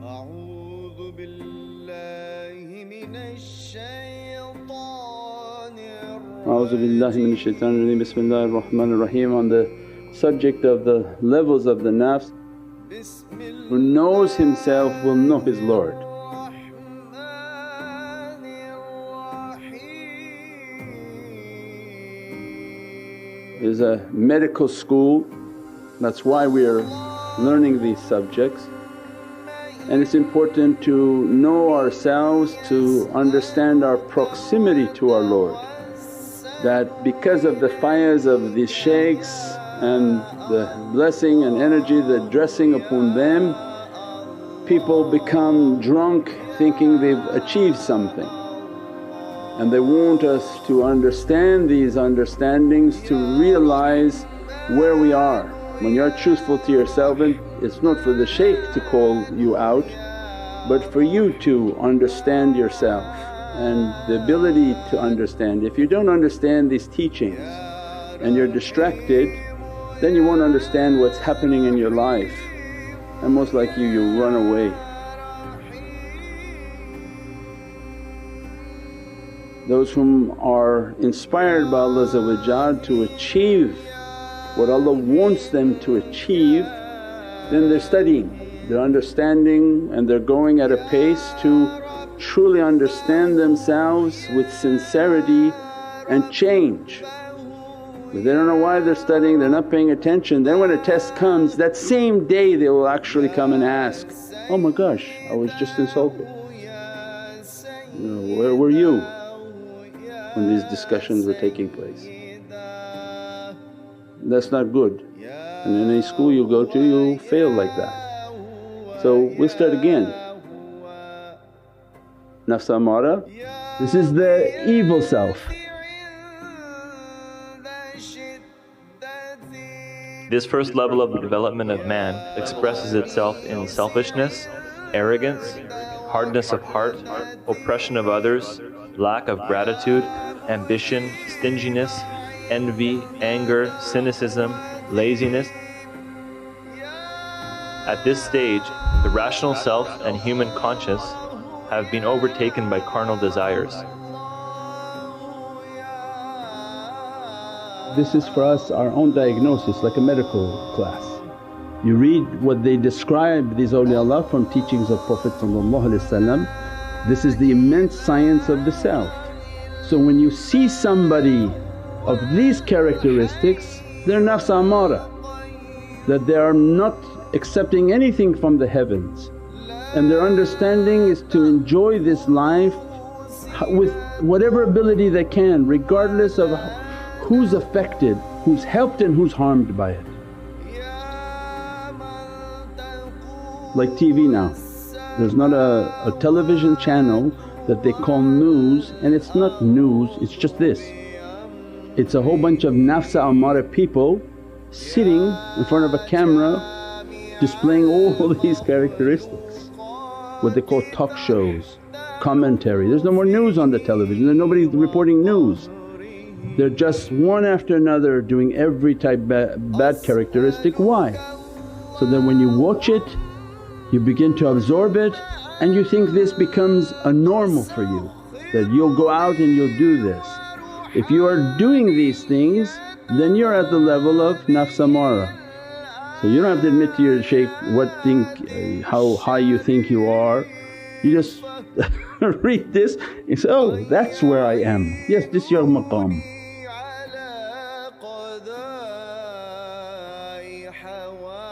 أعوذ بالله من الشيطان A'udhu billahi minash shaitanir rajeem. Bismillahir Rahmanir Rahim. On the subject of the levels of the nafs, who knows himself will know his Lord. It is a medical school, that's why we are learning these subjects. And it's important to know ourselves, to understand our proximity to our Lord. That because of the fayaz of these shaykhs and the blessing and energy that dressing upon them, people become drunk thinking they've achieved something. And they want us to understand these understandings, to realize where we are. When you're truthful to yourself, it's not for the shaykh to call you out but for you to understand yourself and the ability to understand. If you don't understand these teachings and you're distracted, then you won't understand what's happening in your life and most likely you'll run away. Those whom are inspired by Allah to achieve what Allah wants them to achieve, then they're studying, they're understanding and they're going at a pace to truly understand themselves with sincerity and change. But they don't know why they're studying, they're not paying attention. Then when a test comes, that same day they will actually come and ask, oh my gosh, I was just insulted. Where were you when these discussions were taking place? That's not good, and in any school you go to you'll fail like that. So we'll start again. Nafs amara, this is the evil self. This first level of the development of man expresses itself in selfishness, arrogance, hardness of heart, oppression of others, lack of gratitude, ambition, stinginess, envy, anger, cynicism, laziness. At this stage, the rational self and human conscience have been overtaken by carnal desires. This is for us our own diagnosis, like a medical class. You read what they describe these awliyaullah from teachings of Prophet. This is the immense science of the self. So when you see somebody of these characteristics, they're nafs amara, that they are not accepting anything from the heavens and their understanding is to enjoy this life with whatever ability they can, regardless of who's affected, who's helped and who's harmed by it. Like TV now, there's not a television channel that they call news, and it's not news, it's just this. It's a whole bunch of nafs amara people sitting in front of a camera displaying all these characteristics, what they call talk shows, commentary. There's no more news on the television, there's nobody reporting news. They're just one after another doing every type bad characteristic. Why? So that when you watch it you begin to absorb it and you think this becomes a normal for you, that you'll go out and you'll do this. If you are doing these things then you're at the level of nafs amara. So you don't have to admit to your shaykh how high you think you are, you just read this and say, oh that's where I am, yes this is your maqam.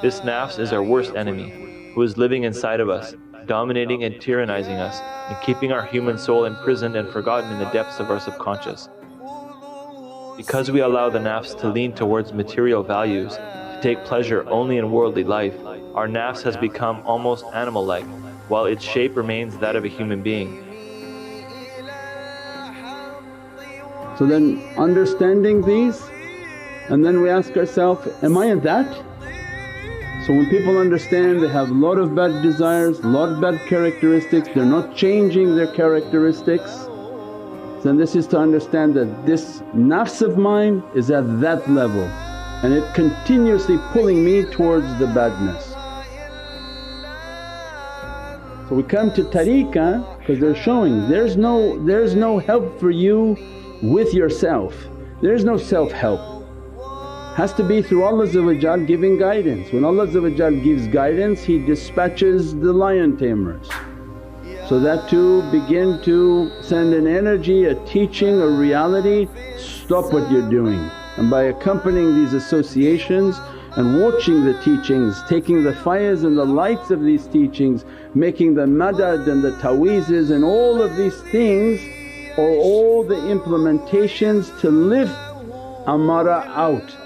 This nafs is our worst enemy, who is living inside of us, dominating and tyrannizing us and keeping our human soul imprisoned and forgotten in the depths of our subconscious. Because we allow the nafs to lean towards material values, to take pleasure only in worldly life, our nafs has become almost animal-like, while its shape remains that of a human being. So then understanding these, and then we ask ourselves, am I in that? So when people understand they have a lot of bad desires, a lot of bad characteristics, they're not changing their characteristics, then this is to understand that this nafs of mine is at that level and it continuously pulling me towards the badness. So we come to tariqah because they're showing there's no help for you with yourself, there's no self-help. Has to be through Allah giving guidance. When Allah gives guidance He dispatches the lion tamers, so that to begin to send an energy, a teaching, a reality, stop what you're doing. And by accompanying these associations and watching the teachings, taking the fires and the lights of these teachings, making the madad and the ta'weezes and all of these things are all the implementations to lift amara out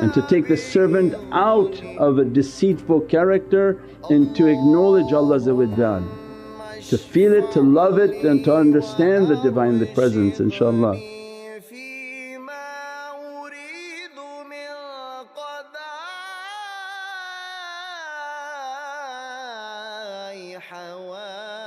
and to take the servant out of a deceitful character and to acknowledge Allah, to feel it, to love it and to understand the Divinely Presence, inshaAllah. حوالي